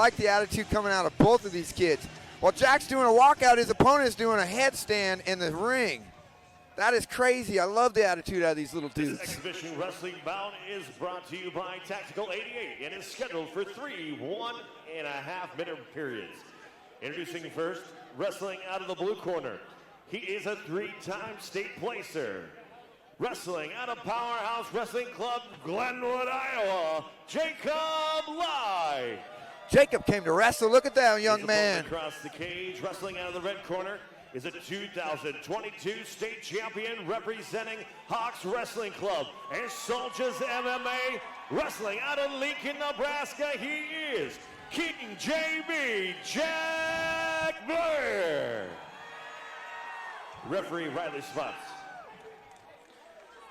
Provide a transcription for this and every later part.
like the attitude coming out of both of these kids. While Jack's doing a walkout, his opponent is doing a headstand in the ring. That is crazy. I love the attitude out of these little dudes. This exhibition wrestling bout is brought to you by Tactical 88 and is scheduled for 3 1.5-minute periods. Introducing first, wrestling out of the blue corner. He is a 3-time state placer. Wrestling out of Powerhouse Wrestling Club, Glenwood, Iowa, Jacob Leick. Jacob came to wrestle. Look at that young man. Across the cage, wrestling out of the red corner, is a 2022 state champion representing Hawks Wrestling Club and Soldiers MMA. Wrestling out of Lincoln, Nebraska, he is King JB Jack Blair. Referee Riley Spots.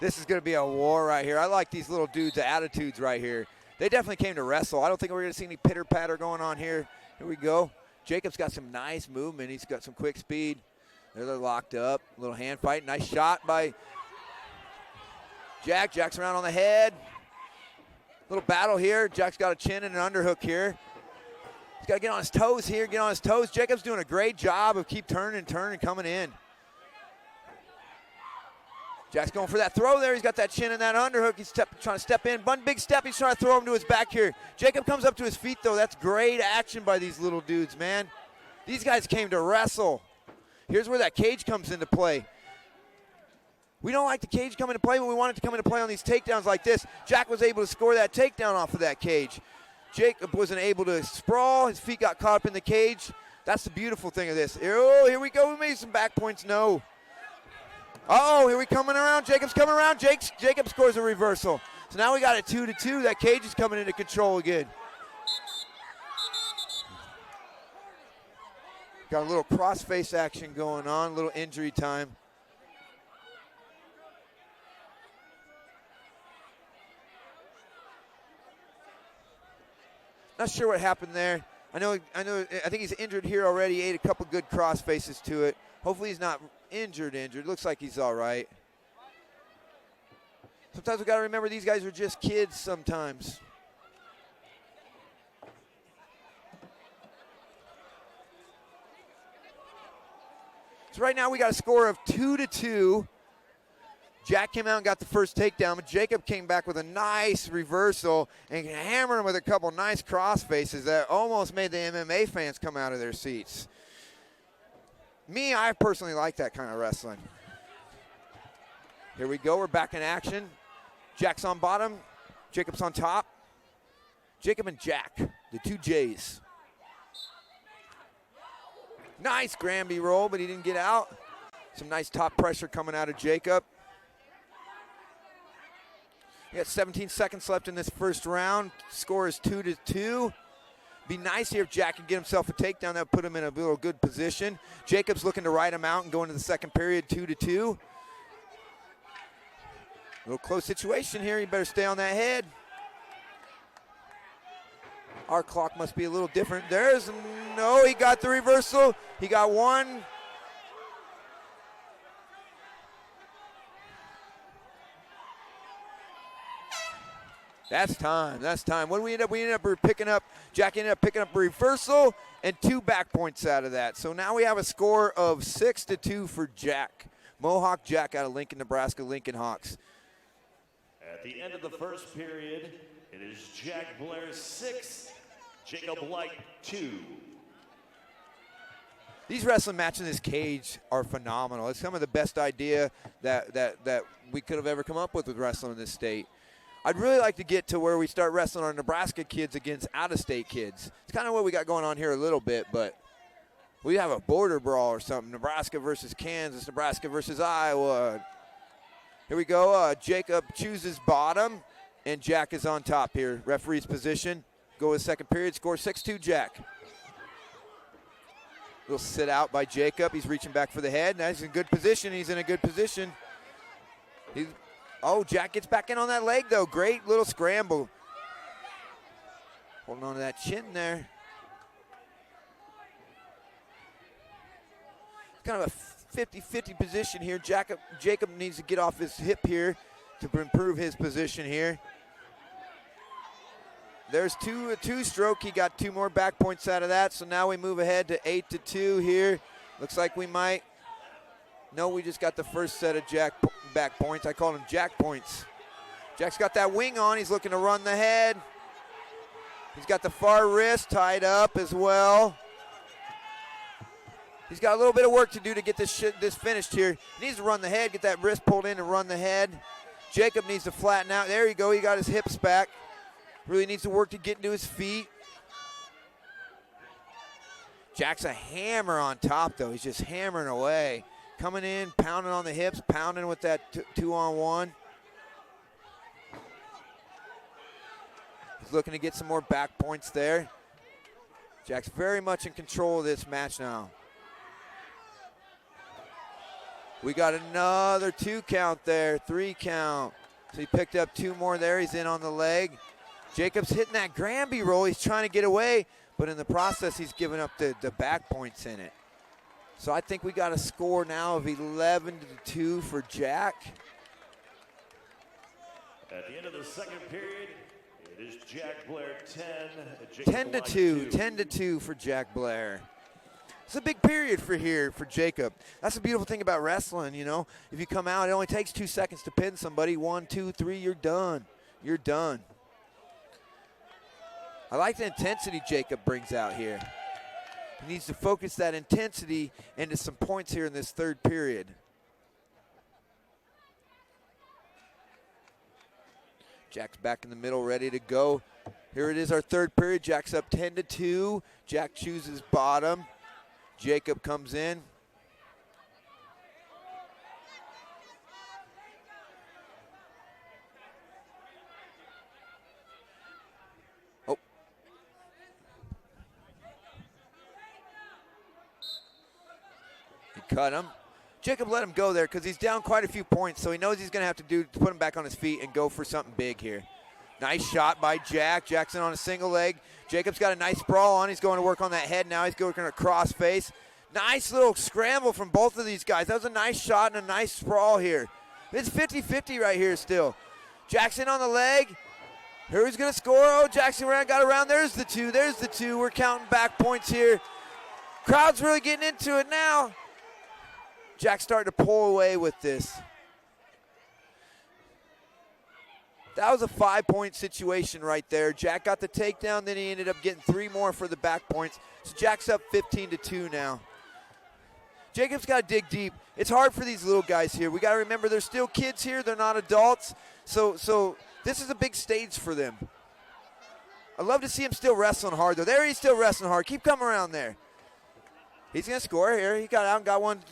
This is going to be a war right here. I like these little dudes' attitudes right here. They definitely came to wrestle. I don't think we're going to see any pitter-patter going on here. Here we go. Jacob's got some nice movement. He's got some quick speed. They're locked up. A little hand fight. Nice shot by Jack. Jack's around on the head. Little battle here. Jack's got a chin and an underhook here. He's got to get on his toes here, get on his toes. Jacob's doing a great job of keep turning, coming in. Jack's going for that throw there. He's got that chin and that underhook. He's trying to step in. One big step. He's trying to throw him to his back here. Jacob comes up to his feet, though. That's great action by these little dudes, man. These guys came to wrestle. Here's where that cage comes into play. We don't like the cage coming into play, but we want it to come into play on these takedowns like this. Jack was able to score that takedown off of that cage. Jacob wasn't able to sprawl. His feet got caught up in the cage. That's the beautiful thing of this. Oh, here we go. We made some back points. No. Oh, here we coming around. Jacob's coming around. Jacob scores a reversal. So now we got a 2-2. That cage is coming into control again. Got a little cross-face action going on, a little injury time. Not sure what happened there. I think he's injured here already. He ate a couple good cross faces to it. Hopefully he's not injured. Looks like he's all right. Sometimes we got to remember these guys are just kids sometimes. So right now we got a score of 2-2. Jack came out and got the first takedown, but Jacob came back with a nice reversal and hammered him with a couple nice cross faces that almost made the MMA fans come out of their seats. I personally like that kind of wrestling. Here we go, we're back in action. Jack's on bottom, Jacob's on top. Jacob and Jack, the two J's. Nice Granby roll, but he didn't get out. Some nice top pressure coming out of Jacob. We got 17 seconds left in this first round. Score is 2-2. Be nice here if Jack could get himself a takedown. That would put him in a little good position. Jacob's looking to ride him out and go into the second period, 2-2. A little close situation here. You better stay on that head. Our clock must be a little different. No, he got the reversal. He got one. That's time. What do we end up? We ended up picking up, Jack ended up picking up a reversal and 2 back points out of that. So now we have a score of 6-2 for Jack. Mohawk Jack out of Lincoln, Nebraska, Lincoln Hawks. At the end of the first period, it is Jack Blair 6, Jacob Leick 2. These wrestling matches in this cage are phenomenal. It's some of the best idea that we could have ever come up with wrestling in this state. I'd really like to get to where we start wrestling our Nebraska kids against out-of-state kids. It's kind of what we got going on here a little bit, but we have a border brawl or something. Nebraska versus Kansas, Nebraska versus Iowa. Here we go. Jacob chooses bottom, and Jack is on top here. Referee's position. Go with second period. Score 6-2, Jack. Little sit out by Jacob. He's reaching back for the head. Now he's in good position. Oh, Jack gets back in on that leg, though. Great little scramble. Holding on to that chin there. Kind of a 50-50 position here. Jacob needs to get off his hip here to improve his position here. There's a two-stroke. He got 2 more back points out of that. So now we move ahead to 8-2 here. Looks like we might. No, we just got the first set of back points. I call them jack points. Jack's got that wing on. He's looking to run the head. He's got the far wrist tied up as well. He's got a little bit of work to do to get this finished here. He needs to run the head, get that wrist pulled in and run the head. Jacob needs to flatten out. There you go. He got his hips back. Really needs to work to get into his feet. Jack's a hammer on top, though. He's just hammering away. Coming in, pounding on the hips, pounding with that 2-on-1. He's looking to get some more back points there. Jack's very much in control of this match now. We got another 2 count there, 3 count. So he picked up 2 more there. He's in on the leg. Jacob's hitting that Granby roll. He's trying to get away, but in the process, he's giving up the back points in it. So I think we got a score now of 11-2 for Jack. At the end of the second period, it is Jack Blair 10. 10-2 for Jack Blair. It's a big period for Jacob. That's the beautiful thing about wrestling, you know. If you come out, it only takes 2 seconds to pin somebody. 1, 2, 3, you're done. You're done. I like the intensity Jacob brings out here. He needs to focus that intensity into some points here in this third period. Jack's back in the middle, ready to go. Here it is, our third period. Jack's up 10-2. Jack chooses bottom. Jacob comes in. Oh. He cut him. Jacob let him go there because he's down quite a few points, so he knows he's going to have to do to put him back on his feet and go for something big here. Nice shot by Jack. Jackson on a single leg. Jacob's got a nice sprawl on. He's going to work on that head now. He's going to cross face. Nice little scramble from both of these guys. That was a nice shot and a nice sprawl here. It's 50-50 right here still. Jackson on the leg. Here he's going to score. Oh, Jackson got around. There's the 2. There's the 2. We're counting back points here. Crowd's really getting into it now. Jack's starting to pull away with this. That was a 5-point situation right there. Jack got the takedown, then he ended up getting 3 more for the back points. So Jack's up 15-2 now. Jacob's got to dig deep. It's hard for these little guys here. We got to remember they're still kids here. They're not adults. So this is a big stage for them. I love to see him still wrestling hard, though. There he's still wrestling hard. Keep coming around there. He's going to score here. He got out and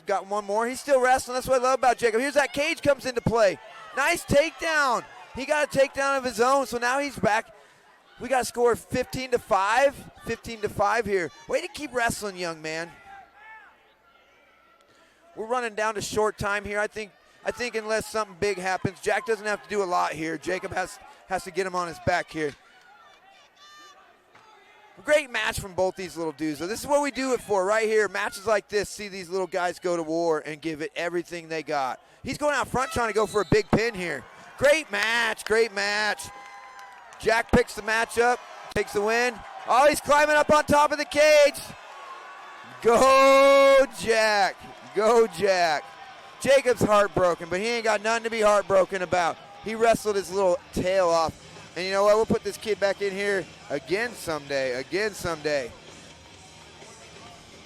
got one more. He's still wrestling. That's what I love about Jacob. Here's that cage comes into play. Nice takedown. He got a takedown of his own, so now he's back. We got to score 15-5. 15-5 here. Way to keep wrestling, young man. We're running down to short time here. I think unless something big happens, Jack doesn't have to do a lot here. Jacob has to get him on his back here. Great match from both these little dudes. So this is what we do it for right here. Matches like this, see these little guys go to war and give it everything they got. He's going out front trying to go for a big pin here. Great match, great match. Jack picks the match up, takes the win. Oh, he's climbing up on top of the cage. Go, Jack. Go, Jack. Jacob's heartbroken, but he ain't got nothing to be heartbroken about. He wrestled his little tail off. And you know what? We'll put this kid back in here again someday.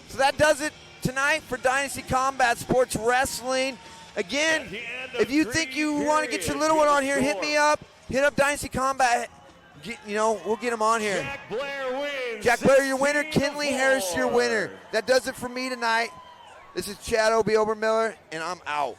So that does it tonight for Dynasty Combat Sports Wrestling. Again, if you think you want to get your little one on here, hit me up. Hit up Dynasty Combat. We'll get him on here. Jack Blair wins. Jack Blair, your winner. Kinley Harris, your winner. That does it for me tonight. This is Chad O.B. Obermiller, and I'm out.